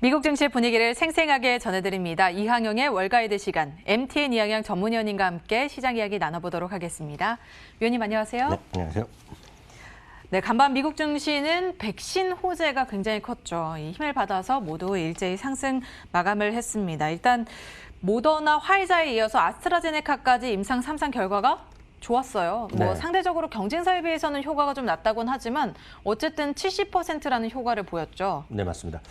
미국 증시 분위기를 생생하게 전해드립니다. 이항영의 월가이드 시간, MTN 이항영 전문위원님과 함께 시장 이야기 나눠보도록 하겠습니다. 위원님 안녕하세요. 네, 안녕하세요. 네, 간밤 미국 증시는 백신 호재가 굉장히 컸죠. 이 힘을 받아서 모두 일제히 상승 마감을 했습니다. 일단 모더나 화이자에 이어서 아스트라제네카까지 임상 3상 결과가 좋았어요. 네. 상대적으로 경쟁사에 비해서는 효과가 좀 낮다고는 하지만 어쨌든 70%라는 효과를 보였죠. 네, 맞습니다.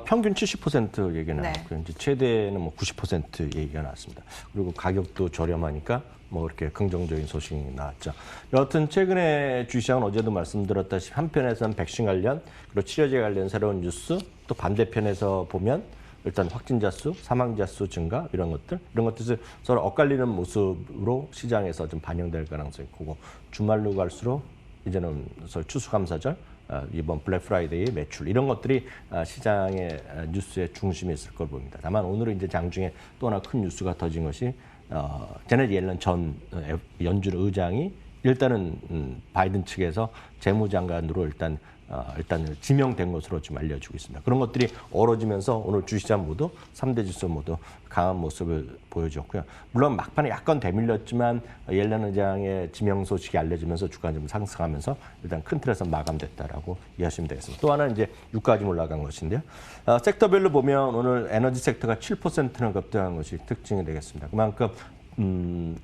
평균 70% 얘기가 나왔고요. 이제 최대는 뭐 90% 얘기가 나왔습니다. 그리고 가격도 저렴하니까 뭐 이렇게 긍정적인 소식이 나왔죠. 여하튼 최근에 주시장은 어제도 말씀드렸다시피 한편에서는 백신 관련 그리고 치료제 관련 새로운 뉴스, 또 반대편에서 보면 일단 확진자 수, 사망자 수 증가 이런 것들이 서로 엇갈리는 모습으로 시장에서 좀 반영될 가능성이 크고, 주말로 갈수록 이제는 추수감사절, 이번 블랙 프라이데이 매출 이런 것들이 시장의 뉴스의 중심에 있을 걸 보입니다. 다만 오늘은 이제 장중에 또 하나 큰 뉴스가 터진 것이 제넷 옐런 전 연준 의장이 일단은 바이든 측에서 재무장관으로 일단 지명된 것으로 지금 알려지고 있습니다. 그런 것들이 어우러지면서 오늘 주시장 모두 3대 지수 모두 강한 모습을 보여줬고요. 물론 막판에 약간 되밀렸지만 옐런 의장의 지명 소식이 알려지면서 주가가 좀 상승하면서 일단 큰 틀에서 마감됐다라고 이해하시면 되겠습니다. 또 하나는 이제 유가까지 올라간 것인데요. 섹터별로 보면 오늘 에너지 섹터가 7%나 급등한 것이 특징이 되겠습니다. 그만큼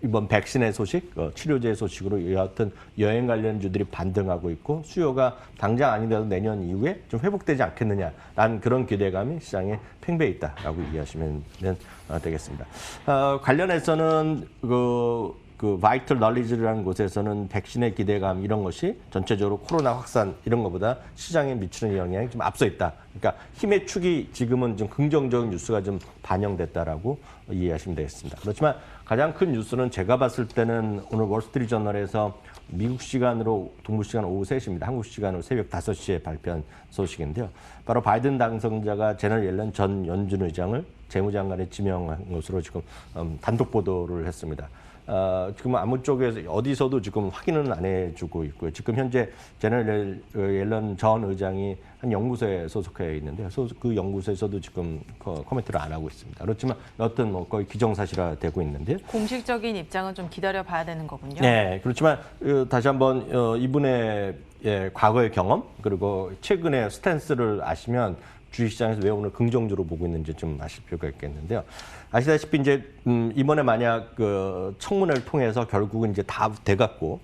이번 백신의 소식, 치료제 소식으로 여하튼 여행 관련주들이 반등하고 있고 수요가 당장 아니더라도 내년 이후에 좀 회복되지 않겠느냐라는 그런 기대감이 시장에 팽배해 있다라고 이해하시면 되겠습니다. 관련해서는 그 바이털 널리지라는 곳에서는 백신의 기대감 이런 것이 전체적으로 코로나 확산 이런 것보다 시장에 미치는 영향이 좀 앞서 있다. 그러니까 힘의 축이 지금은 좀 긍정적인 뉴스가 좀 반영됐다라고 이해하시면 되겠습니다. 그렇지만 가장 큰 뉴스는 제가 봤을 때는 오늘 월스트리트 저널에서 미국 시간으로 동부 시간 오후 3시입니다. 한국 시간으로 새벽 5시에 발표한 소식인데요. 바로 바이든 당선자가 제넷 옐런 전 연준 의장을 재무장관에 지명한 것으로 지금 단독 보도를 했습니다. 지금 아무 쪽에서 어디서도 지금 확인은 안 해주고 있고요. 지금 현재 제넷 옐런 전 의장이 한 연구소에 소속해 있는데요. 그 연구소에서도 지금 코멘트를 안 하고 있습니다. 그렇지만 여하튼 뭐 거의 기정사실화되고 있는데요. 공식적인 입장은 좀 기다려봐야 되는 거군요. 네, 그렇지만 다시 한번 이분의 과거의 경험 그리고 최근의 스탠스를 아시면 주식시장에서 왜 오늘 긍정적으로 보고 있는지 좀 아실 필요가 있겠는데요. 아시다시피 이제 이번에 만약 그 청문회를 통해서 결국은 이제 다 돼갖고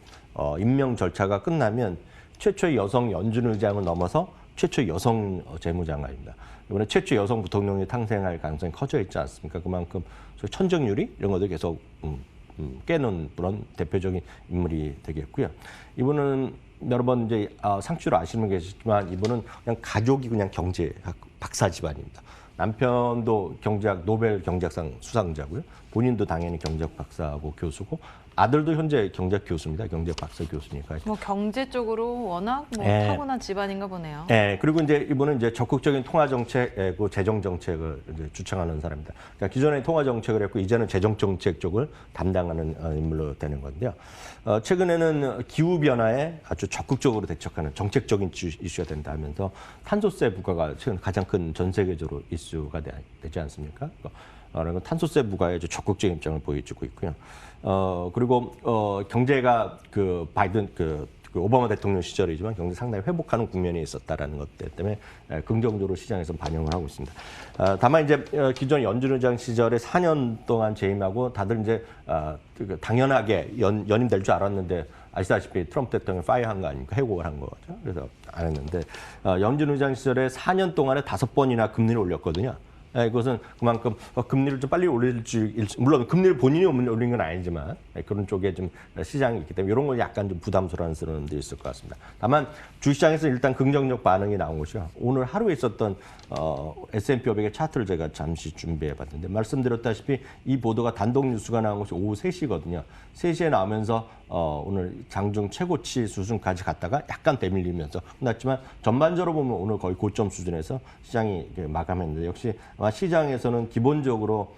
임명 절차가 끝나면 최초의 여성 연준 의장을 넘어서 최초의 여성 재무장관입니다. 이번에 최초 여성 부통령이 탄생할 가능성이 커져 있지 않습니까? 그만큼 천정률이 이런 것들 계속 깨는 그런 대표적인 인물이 되겠고요. 이분은 여러 번 이제 상추로 아시는 계시지만 이분은 그냥 가족이 그냥 경제학 박사 집안입니다. 남편도 경제학 노벨 경제학상 수상자고요. 본인도 당연히 경제학 박사하고 교수고 아들도 현재 경제학 교수입니다. 경제학 박사 교수니까. 뭐 경제 쪽으로 워낙 타고난 집안인가 보네요. 네, 그리고 이제 이분은 이제 적극적인 통화 정책이고 재정 정책을 이제 주창하는 사람입니다. 그러니까 기존에 통화 정책을 했고 이제는 재정 정책 쪽을 담당하는 인물로 되는 건데요. 최근에는 기후 변화에 아주 적극적으로 대처하는 정책적인 이슈가 된다 하면서 탄소세 부과가 최근 가장 큰 전 세계적으로 이슈가 되지 않습니까? 그러니까 탄소세 부과에 아주 적극적인 입장을 보여주고 있고요. 그리고 경제가 그 바이든 그 오바마 대통령 시절이지만 경제 상당히 회복하는 국면이 있었다라는 것 때문에 긍정적으로 시장에서 반영을 하고 있습니다. 다만 이제 기존 연준 의장 시절에 4년 동안 재임하고 다들 이제 당연하게 연임될 줄 알았는데 아시다시피 트럼프 대통령이 파이어한 거 아닙니까? 해고를 한 거죠. 그래서 안 했는데 연준 의장 시절에 4년 동안에 5번이나 금리를 올렸거든요. 이것은 그만큼 금리를 좀 빨리 올릴지, 물론 금리를 본인이 올린 건 아니지만 그런 쪽에 좀 시장이 있기 때문에 이런 걸 약간 좀 부담스러운 데 있을 것 같습니다. 다만 주식시장에서 일단 긍정적 반응이 나온 것이요. 오늘 하루에 있었던 S&P 500의 차트를 제가 잠시 준비해 봤는데 말씀드렸다시피 이 보도가 단독 뉴스가 나온 것이 오후 3시거든요. 3시에 나오면서 오늘 장중 최고치 수준까지 갔다가 약간 되밀리면서 끝났지만 전반적으로 보면 오늘 거의 고점 수준에서 시장이 마감했는데 역시 아마 시장에서는 기본적으로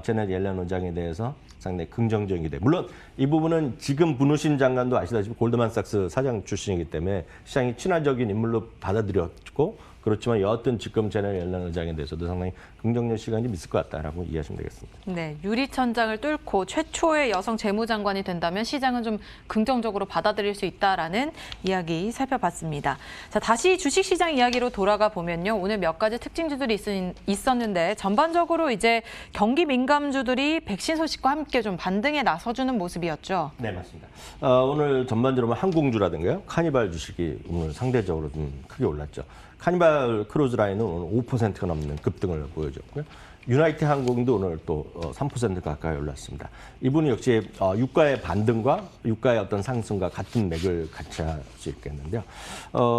제넷 옐런 의장에 대해서 상당히 긍정적인 기대. 물론 이 부분은 지금 문우신 장관도 아시다시피 골드만삭스 사장 출신이기 때문에 시장이 친화적인 인물로 받아들였고 그렇지만 여하튼 지금 제네럴 옐런 의장에 대해서도 상당히 긍정적 시간이 좀 있을 것 같다라고 이해하시면 되겠습니다. 네, 유리천장을 뚫고 최초의 여성 재무장관이 된다면 시장은 좀 긍정적으로 받아들일 수 있다라는 이야기 살펴봤습니다. 자, 다시 주식시장 이야기로 돌아가 보면요. 오늘 몇 가지 특징주들이 있었는데 전반적으로 이제 경기 민감주들이 백신 소식과 함께 좀 반등에 나서주는 모습이었죠. 네, 맞습니다. 오늘 전반적으로 항공주라든가요, 카니발 주식이 오늘 상대적으로 좀 크게 올랐죠. 카니발 크루즈라인은 오늘 5%가 넘는 급등을 보여줬고요. 유나이트 항공도 오늘 또 3% 가까이 올랐습니다. 이분은 역시 유가의 반등과 유가의 어떤 상승과 같은 맥을 같이 할 수 있겠는데요.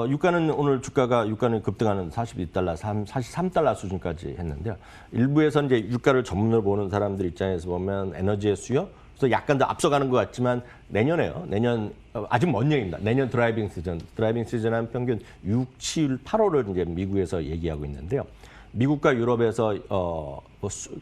유가는 오늘 유가는 급등하는 42달러, 43달러 수준까지 했는데요. 일부에서 이제 유가를 전문으로 보는 사람들 입장에서 보면 에너지의 수요, 그래서 약간 더 앞서가는 것 같지만 내년에요. 내년 아직 먼 얘기입니다. 내년 드라이빙 시즌 한 평균 6, 7, 8월을 이제 미국에서 얘기하고 있는데요. 미국과 유럽에서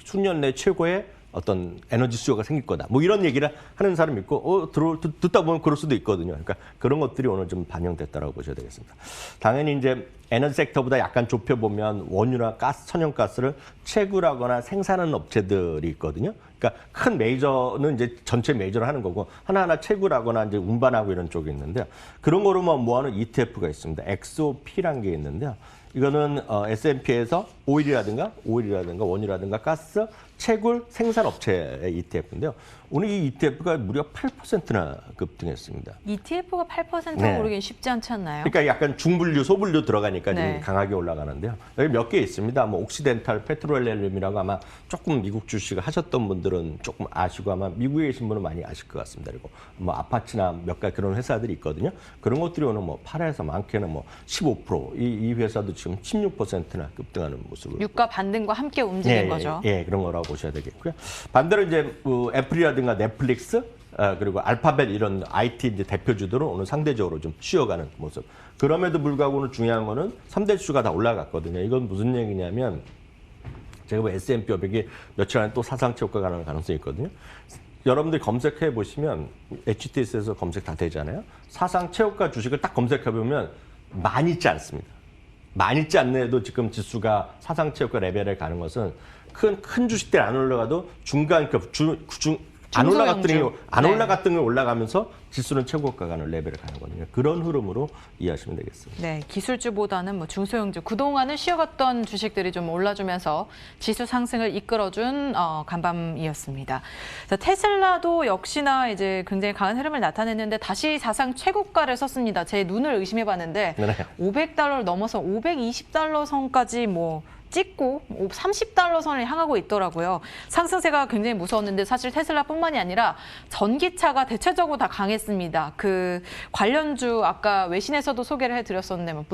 수년 내 최고의 어떤 에너지 수요가 생길 거다. 뭐 이런 얘기를 하는 사람이 있고 듣다 보면 그럴 수도 있거든요. 그러니까 그런 것들이 오늘 좀 반영됐다라고 보셔야 되겠습니다. 당연히 이제 에너지 섹터보다 약간 좁혀보면 원유나 가스, 천연가스를 채굴하거나 생산하는 업체들이 있거든요. 그러니까 큰 메이저는 이제 전체 메이저를 하는 거고 하나하나 채굴하거나 이제 운반하고 이런 쪽이 있는데요. 그런 거로만 모아놓은 ETF가 있습니다. XOP라는 게 있는데요. 이거는 S&P에서 오일이라든가 원유라든가 가스, 채굴, 생산업체의 ETF인데요. 오늘 이 ETF가 무려 8%나 급등했습니다. ETF가 8%가 네. 오르긴 쉽지 않지 않나요? 그러니까 약간 중분류, 소분류 들어가니까 네. 좀 강하게 올라가는데요. 여기 몇 개 있습니다. 뭐 옥시덴탈 페트롤리움이라고 아마 조금 미국 주식을 하셨던 분들은 조금 아시고 아마 미국에 계신 분은 많이 아실 것 같습니다. 그리고 뭐 아파치나 몇 가지 그런 회사들이 있거든요. 그런 것들이 오늘 뭐 8에서 많게는 뭐 15%, 이 회사도 지금 16%나 급등하는 모습을. 유가 반등과 함께 움직인 거죠. 예, 그런 거라고 보셔야 되겠고요. 반대로 이제 애플이라든가 넷플릭스, 그리고 알파벳 이런 IT 이제 대표주들은 오늘 상대적으로 좀 쉬어가는 모습. 그럼에도 불구하고 오늘 중요한 거는 3대 주가 다 올라갔거든요. 이건 무슨 얘기냐면 제가 뭐 S&P 500이 며칠 안에 또 사상 최고가 가는 가능성이 있거든요. 여러분들이 검색해 보시면 HTS에서 검색 다 되잖아요. 사상 최고가 주식을 딱 검색해 보면 많이 있지 않습니다. 많이 있지 않네도 지금 지수가 사상 최고가 레벨에 가는 것은 큰 주식들 안 올라가도 중간급 안 올라갔더니 올라가면서 지수는 최고가 가는 레벨에 가는 거거든요. 그런 흐름으로 이해하시면 되겠습니다. 네, 기술주보다는 뭐 중소형주, 그동안은 쉬어갔던 주식들이 좀 올라주면서 지수 상승을 이끌어준 간밤이었습니다. 자, 테슬라도 역시나 이제 굉장히 강한 흐름을 나타냈는데 다시 사상 최고가를 썼습니다. 제 눈을 의심해봤는데 네. 500달러를 넘어서 520달러 선까지 찍고 30달러 선을 향하고 있더라고요. 상승세가 굉장히 무서웠는데 사실 테슬라뿐만이 아니라 전기차가 대체적으로 다 강했습니다. 그 관련주 아까 외신에서도 소개를 해드렸었는데 뭐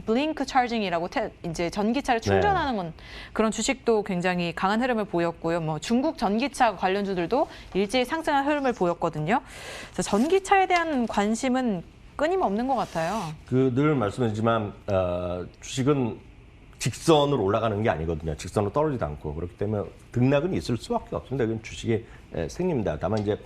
블링크 차징이라고 이제 전기차를 충전하는 건 그런 주식도 굉장히 강한 흐름을 보였고요. 뭐 중국 전기차 관련주들도 일제히 상승한 흐름을 보였거든요. 그래서 전기차에 대한 관심은 끊임없는 것 같아요. 늘 말씀드리지만 주식은 직선으로 올라가는 게 아니거든요. 직선으로 떨어지도 않고 그렇기 때문에 등락은 있을 수밖에 없습니다. 이건 주식이 생깁니다. 다만 이제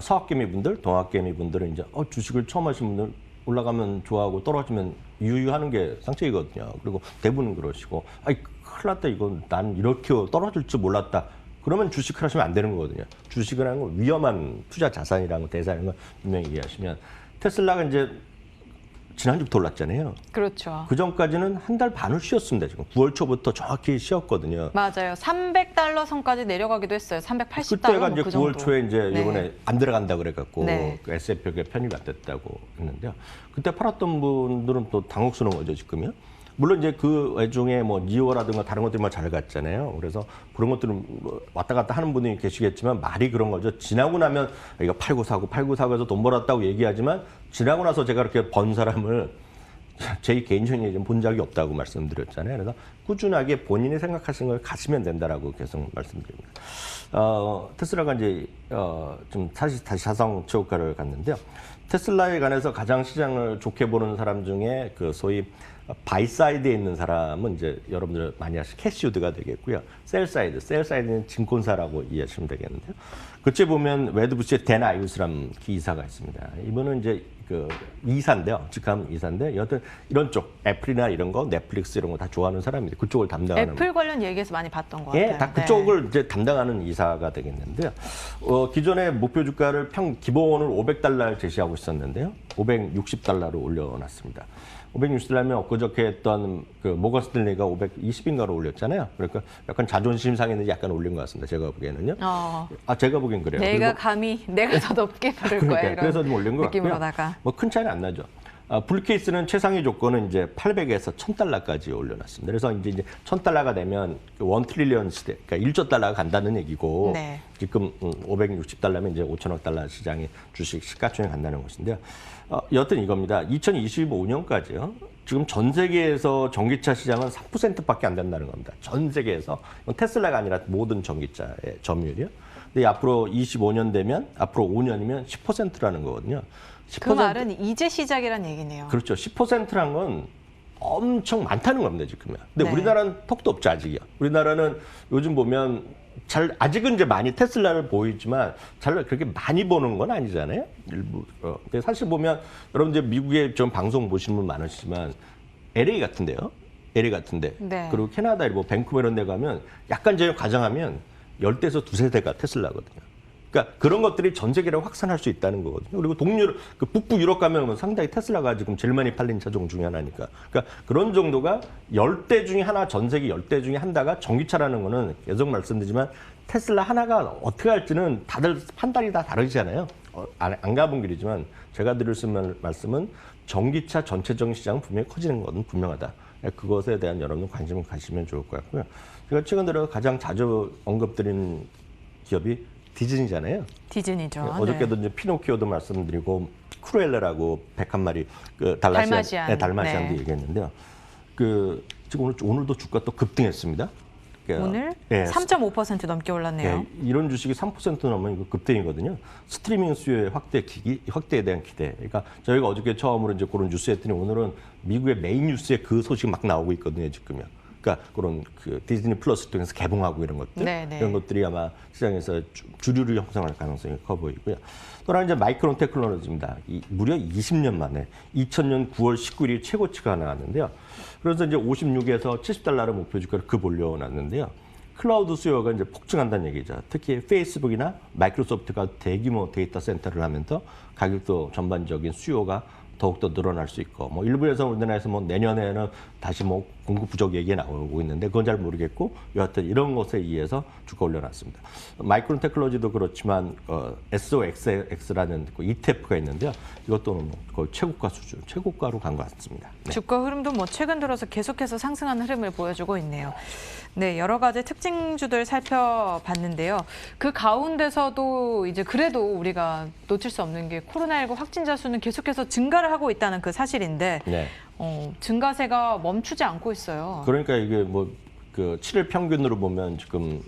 서학개미분들, 동학개미분들은 이제 주식을 처음 하신 분들 올라가면 좋아하고 떨어지면 유유하는 게 상책이거든요. 그리고 대부분 그러시고 큰일 났다 이건 난 이렇게 떨어질 줄 몰랐다. 그러면 주식을 하시면 안 되는 거거든요. 주식을 하는 건 위험한 투자 자산이라는 거 대사라는 걸 분명히 이해하시면 테슬라가 이제 지난주부터 올랐잖아요. 그렇죠. 그 전까지는 한 달 반을 쉬었습니다. 지금 9월 초부터 정확히 쉬었거든요. 맞아요. 300달러 선까지 내려가기도 했어요. 380달러. 그때가 이제 그 9월 정도. 초에 이제 네. 이번에 안 들어간다 그래갖고 네. 그 S&P에 편입이 안 됐다고 했는데요. 그때 팔았던 분들은 또 당혹스러운 거죠 지금요. 물론 이제 그 외중에 뭐 니오라든가 다른 것들이 잘 갔잖아요. 그래서 그런 것들은 왔다 갔다 하는 분이 계시겠지만 말이 그런 거죠. 지나고 나면 이거 팔고 사고 해서 돈 벌었다고 얘기하지만 지나고 나서 제가 그렇게 번 사람을 제 개인적인 좀 본 적이 없다고 말씀드렸잖아요. 그래서 꾸준하게 본인이 생각하시는 걸 가시면 된다라고 계속 말씀드립니다. 테슬라가 이제 좀 다시 사상 최고가를 갔는데요. 테슬라에 관해서 가장 시장을 좋게 보는 사람 중에 그 소위 바이사이드에 있는 사람은 이제 여러분들 많이 아시는 캐시우드가 되겠고요. 셀사이드는 증권사라고 이해하시면 되겠는데요. 그때 보면 웨드부시의 댄 아이우스라는 기사가 있습니다. 이분은 이제 그 이사인데요. 직함 이사인데 여하튼 이런 쪽 애플이나 이런 거 넷플릭스 이런 거 다 좋아하는 사람인데 그쪽을 담당하는 애플 관련 얘기에서 많이 봤던 것 예, 같아요. 다 그쪽을 이제 담당하는 이사가 되겠는데요. 기존의 목표 주가를 기본을 $500 제시하고 있었는데요. $560로 올려놨습니다. 560달러면 엊그저께 했던 그 모건 스탠리가 520인가로 올렸잖아요. 그러니까 약간 자존심 상했는지 약간 올린 것 같습니다. 제가 보기에는요. 제가 보기엔 그래요. 내가 감히 내가 더 높게 부를 거야. 그러니까, 그래서 좀 올린 것 느낌으로다가. 같고요. 뭐 큰 차이는 안 나죠. 불케이스는 최상위 조건은 이제 800에서 1000달러까지 올려놨습니다. 그래서 이제 1000달러가 되면 1 트릴리언 시대, 그러니까 1조 달러가 간다는 얘기고 네. 지금 560달러면 이제 5천억 달러 시장에 주식 시가총액 간다는 것인데요. 여하튼 이겁니다. 2025년까지요. 지금 전 세계에서 전기차 시장은 3%밖에 안 된다는 겁니다. 전 세계에서 테슬라가 아니라 모든 전기차의 점유율이요. 근데 앞으로 25년 되면 앞으로 5년이면 10%라는 거거든요. 10%, 그 말은 이제 시작이란 얘기네요. 그렇죠. 10%란 건 엄청 많다는 겁니다, 지금은. 근데 네. 우리나라는 턱도 없죠, 아직이요. 우리나라는 요즘 보면 아직은 이제 많이 테슬라를 보이지만 잘 그렇게 많이 보는 건 아니잖아요. 일부. 근데 사실 보면 여러분 이제 미국의 좀 방송 보시는 분 많으시지만 LA 같은데요. LA 같은데. 네. 그리고 캐나다 일부 밴쿠버 이런 데 가면 약간 제가 가정하면 10대에서 두세 대가 테슬라거든요. 그러니까 그런 것들이 전 세계로 확산할 수 있다는 거거든요. 그리고 그 북부 유럽 가면 상당히 테슬라가 지금 제일 많이 팔린 차종 중에 하나니까. 그러니까 그런 정도가 10대 중에 하나, 전 세계 10대 중에 한다가 전기차라는 거는 계속 말씀드리지만 테슬라 하나가 어떻게 할지는 다들 판단이 다 다르잖아요. 안 가본 길이지만 제가 드릴 수 있는 말씀은 전기차 전체적인 시장은 분명히 커지는 것은 분명하다. 그것에 대한 여러분 관심을 가지면 좋을 것 같고요. 제가 최근 들어 가장 자주 언급드리는 기업이 디즈니잖아요. 디즈니죠. 어저께도 이제 피노키오도 말씀드리고 크루엘라라고 101마리 그 달마시안 달마시안도 얘기했는데요. 지금 오늘도 주가 또 급등했습니다. 그러니까 오늘 예, 3.5% 넘게 올랐네요. 예, 이런 주식이 3% 넘으면 이거 급등이거든요. 스트리밍 수요의 확대에 대한 기대. 그러니까 저희가 어저께 처음으로 이제 그런 뉴스 했더니 오늘은 미국의 메인 뉴스에 그 소식이 막 나오고 있거든요, 지금요. 그러니까 그런 디즈니 플러스 통해서 개봉하고 이런 것들, 네네. 이런 것들이 아마 시장에서 주류를 형성할 가능성이 커 보이고요. 또 하나 이제 마이크론 테크놀로지입니다. 무려 20년 만에 2000년 9월 19일이 최고치가 나왔는데요. 그래서 이제 56에서 70달러를 목표 주가를 급 올려놨는데요. 클라우드 수요가 이제 폭증한다는 얘기죠. 특히 페이스북이나 마이크로소프트가 대규모 데이터 센터를 하면서 가격도 전반적인 수요가 더욱더 늘어날 수 있고, 뭐 일부에서 우리나라에서 뭐 내년에는 다시 뭐 공급 부족 얘기가 나오고 있는데 그건 잘 모르겠고, 여하튼 이런 것에 의해서 주가 올려놨습니다. 마이크론 테크놀로지도 그렇지만 SOXX라는 그 ETF가 있는데요. 이것도 뭐 거의 최고가 수준, 최고가로 간 것 같습니다. 네. 주가 흐름도 뭐 최근 들어서 계속해서 상승하는 흐름을 보여주고 있네요. 네, 여러 가지 특징주들 살펴봤는데요. 그 가운데서도 이제 그래도 우리가 놓칠 수 없는 게 코로나19 확진자 수는 계속해서 증가를 하고 있다는 그 사실인데 네. 증가세가 멈추지 않고 있어요. 그러니까 이게 뭐 그 7일 평균으로 보면 지금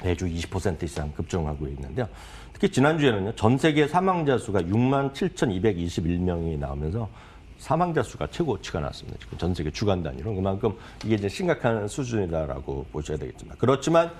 매주 20% 이상 급증하고 있는데요. 특히 지난주에는요, 전 세계 사망자 수가 67,221명이 나오면서 사망자 수가 최고치가 나왔습니다. 지금 전 세계 주간 단위로. 그만큼 이게 이제 심각한 수준이다라고 보셔야 되겠습니다. 그렇지만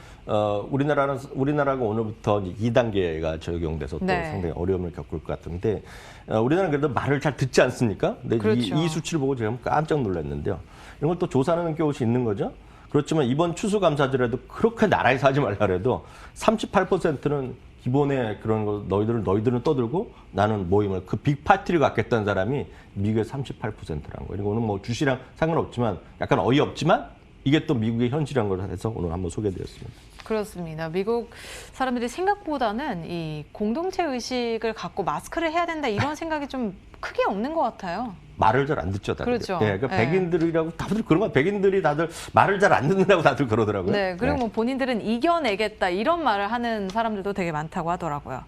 우리나라가 오늘부터 2단계가 적용돼서 또 네. 상당히 어려움을 겪을 것 같은데, 우리나라는 그래도 말을 잘 듣지 않습니까? 근데 그렇죠. 이 수치를 보고 제가 깜짝 놀랐는데요. 이런 걸 또 조사하는 것이 있는 거죠. 그렇지만 이번 추수감사절에도 그렇게 나라에서 하지 말라 그래도 38%는 기본에 그런 거 너희들은 떠들고 나는 모임을 그 빅 파티를 갖겠다는 사람이 미국의 38%라는 거예요. 이거는 뭐 주시랑 상관없지만 약간 어이없지만 이게 또 미국의 현실이라는 걸 해서 오늘 한번 소개드렸습니다. 그렇습니다. 미국 사람들이 생각보다는 이 공동체 의식을 갖고 마스크를 해야 된다 이런 생각이 좀 크게 없는 것 같아요. 말을 잘 안 듣죠, 다들. 그렇죠. 예, 그러니까 네. 백인들이라고 다들 그런 거, 백인들이 다들 말을 잘 안 듣는다고 다들 그러더라고요. 네, 그리고 뭐 본인들은 이겨내겠다 이런 말을 하는 사람들도 되게 많다고 하더라고요.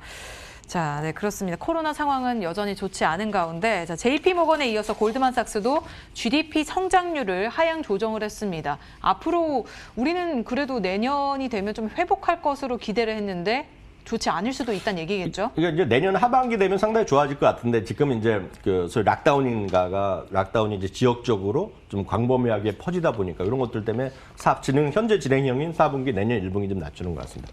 자, 네, 그렇습니다. 코로나 상황은 여전히 좋지 않은 가운데, 자, JP모건에 이어서 골드만삭스도 GDP 성장률을 하향 조정을 했습니다. 앞으로 우리는 그래도 내년이 되면 좀 회복할 것으로 기대를 했는데 좋지 않을 수도 있다는 얘기겠죠? 이게 이제 내년 하반기 되면 상당히 좋아질 것 같은데 지금 이제 소위 락다운이 이제 지역적으로 좀 광범위하게 퍼지다 보니까 이런 것들 때문에 현재 진행형인 4분기, 내년 1분기 좀 낮추는 것 같습니다.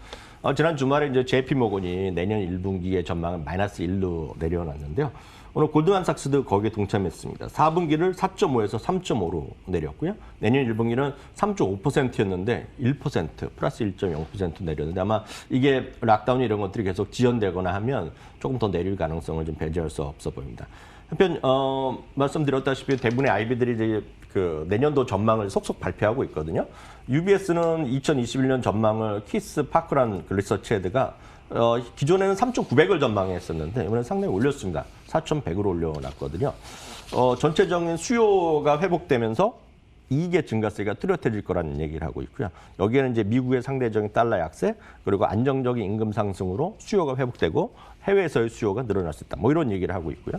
지난 주말에 이제 JP모건이 내년 1분기의 전망을 마이너스 1로 내려놨는데요. 오늘 골드만삭스도 거기에 동참했습니다. 4분기를 4.5에서 3.5로 내렸고요. 내년 1분기는 3.5%였는데 1%, 플러스 1.0% 내렸는데 아마 이게 락다운 이런 것들이 계속 지연되거나 하면 조금 더 내릴 가능성을 좀 배제할 수 없어 보입니다. 한편 말씀드렸다시피 대부분의 IB들이 이제 그 내년도 전망을 속속 발표하고 있거든요. UBS는 2021년 전망을 키스 파크란 그 리서치 헤드가 기존에는 3,900을 전망했었는데 이번에 상당히 올렸습니다. 4,100으로 올려놨거든요. 전체적인 수요가 회복되면서 이익의 증가세가 뚜렷해질 거라는 얘기를 하고 있고요. 여기에는 이제 미국의 상대적인 달러 약세 그리고 안정적인 임금 상승으로 수요가 회복되고 해외에서의 수요가 늘어날 수 있다. 뭐 이런 얘기를 하고 있고요.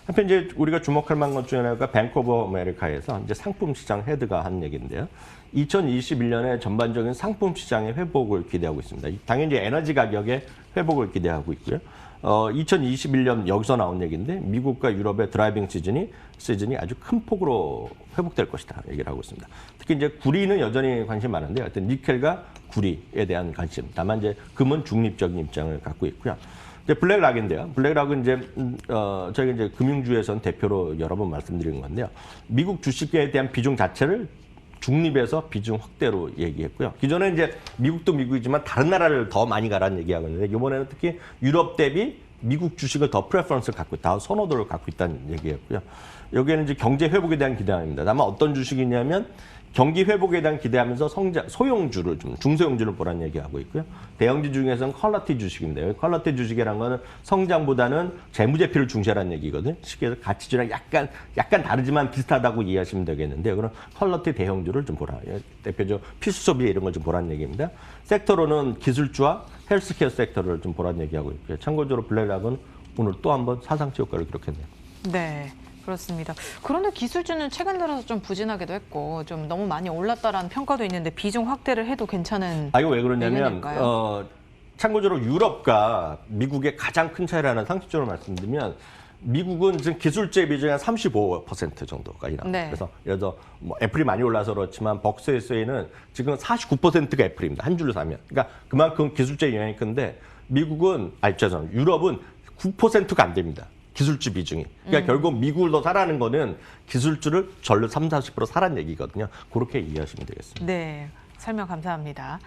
한편 이제 우리가 주목할 만한 것 중에 하나가 뱅크 오브 아메리카에서 이제 상품 시장 헤드가 한 얘기인데요. 2021년에 전반적인 상품 시장의 회복을 기대하고 있습니다. 당연히 에너지 가격의 회복을 기대하고 있고요. 2021년 여기서 나온 얘기인데 미국과 유럽의 드라이빙 시즌이 아주 큰 폭으로 회복될 것이다 얘기를 하고 있습니다. 특히 이제 구리는 여전히 관심 많은데 하여튼 니켈과 구리에 대한 관심. 다만 이제 금은 중립적인 입장을 갖고 있고요. 이제 블랙락인데요. 블랙락은 이제 저희가 이제 금융주에선 대표로 여러 번 말씀드린 건데요. 미국 주식에 대한 비중 자체를 중립에서 비중 확대로 얘기했고요. 기존에 이제 미국도 미국이지만 다른 나라를 더 많이 가라는 얘기하고 있는데 이번에는 특히 유럽 대비 미국 주식을 더 프레퍼런스를 갖고 있다, 선호도를 갖고 있다는 얘기였고요. 여기에는 이제 경제 회복에 대한 기대감입니다. 다만 어떤 주식이냐면 경기 회복에 대한 기대하면서 소형주를 좀 중소형주를 보라는 얘기하고 있고요. 대형주 중에서는 퀄리티 주식인데요. 퀄리티 주식이라는 거는 성장보다는 재무제표를 중시하라는 얘기거든요. 쉽게 해서 가치주랑 약간 다르지만 비슷하다고 이해하시면 되겠는데요. 그럼 퀄리티 대형주를 좀 보라. 대표적 필수 소비 이런 걸 좀 보라는 얘기입니다. 섹터로는 기술주와 헬스케어 섹터를 좀 보라는 얘기하고 있고요. 참고적으로 블랙락은 오늘 또 한번 사상치 효과를 기록했네요. 네. 그렇습니다. 그런데 기술주는 최근 들어서 좀 부진하기도 했고 좀 너무 많이 올랐다라는 평가도 있는데 비중 확대를 해도 괜찮은 이거 왜 그러냐면 참고적으로 유럽과 미국의 가장 큰 차이라는 상식적으로 말씀드리면 미국은 지금 기술주의 비중이 한 35% 정도가 일어납니다. 네. 그래서 예를 들어 뭐 애플이 많이 올라서 그렇지만 벅스에서는 지금 49%가 애플입니다. 한 줄로 사면. 그러니까 그만큼 기술주의 영향이 큰데 미국은 유럽은 9%가 안 됩니다. 기술주 비중이. 그러니까 결국 미국을 더 사라는 거는 기술주를 전류 30-40% 사라는 얘기거든요. 그렇게 이해하시면 되겠습니다. 네. 설명 감사합니다.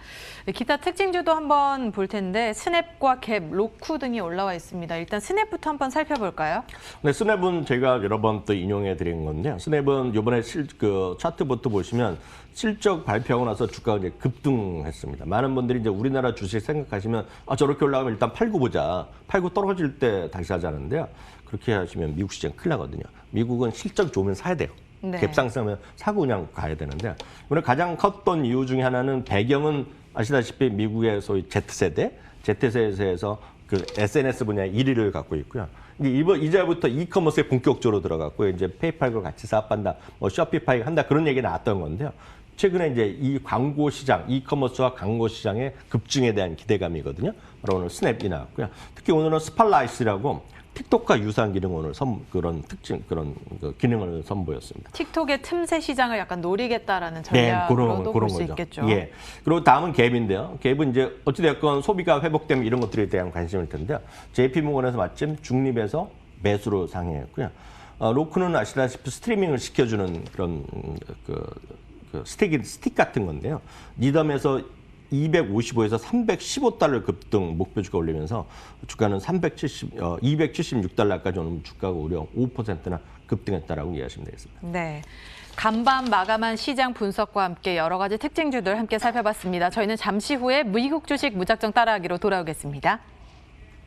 기타 특징주도 한번 볼 텐데 스냅과 갭, 로쿠 등이 올라와 있습니다. 일단 스냅부터 한번 살펴볼까요? 네, 스냅은 제가 여러 번 또 인용해 드린 건데요. 스냅은 이번에 차트부터 보시면 실적 발표하고 나서 주가가 이제 급등했습니다. 많은 분들이 이제 우리나라 주식 생각하시면 저렇게 올라가면 일단 팔고 보자. 팔고 떨어질 때 다시 하자는데요. 그렇게 하시면 미국 시장 큰일 나거든요. 미국은 실적 좋으면 사야 돼요. 네. 갭상승하면 사고 그냥 가야 되는데 오늘 가장 컸던 이유 중에 하나는 배경은 아시다시피 미국의 소위 Z세대에서 그 SNS 분야의 1위를 갖고 있고요. 이제부터 이커머스에 본격적으로 들어갔고 이제 페이팔과 같이 사업한다, 뭐 쇼피파이 한다 그런 얘기 나왔던 건데요. 최근에 이제 이 광고 시장, 이커머스와 광고 시장의 급증에 대한 기대감이거든요. 바로 오늘 스냅이 나왔고요. 특히 오늘은 스팟라이트라고 틱톡과 유사한 기능을 그런 기능을 선보였습니다. 틱톡의 틈새 시장을 약간 노리겠다라는 전략으로도 볼 수 있겠죠. 예. 그리고 다음은 갭인데요. 갭은 이제 어찌됐건 소비가 회복되면 이런 것들에 대한 관심일 텐데요. JP모건에서 마침 중립에서 매수로 상회했고요. 로크는 아시다시피 스트리밍을 시켜주는 그런 스틱 같은 건데요. 니덤에서 255에서 315달러 급등 목표주가 올리면서 주가는 276달러까지 오는 주가가 오히려 5%나 급등했다라고 이해하시면 되겠습니다. 네. 간밤 마감한 시장 분석과 함께 여러 가지 특징주들 함께 살펴봤습니다. 저희는 잠시 후에 미국 주식 무작정 따라하기로 돌아오겠습니다.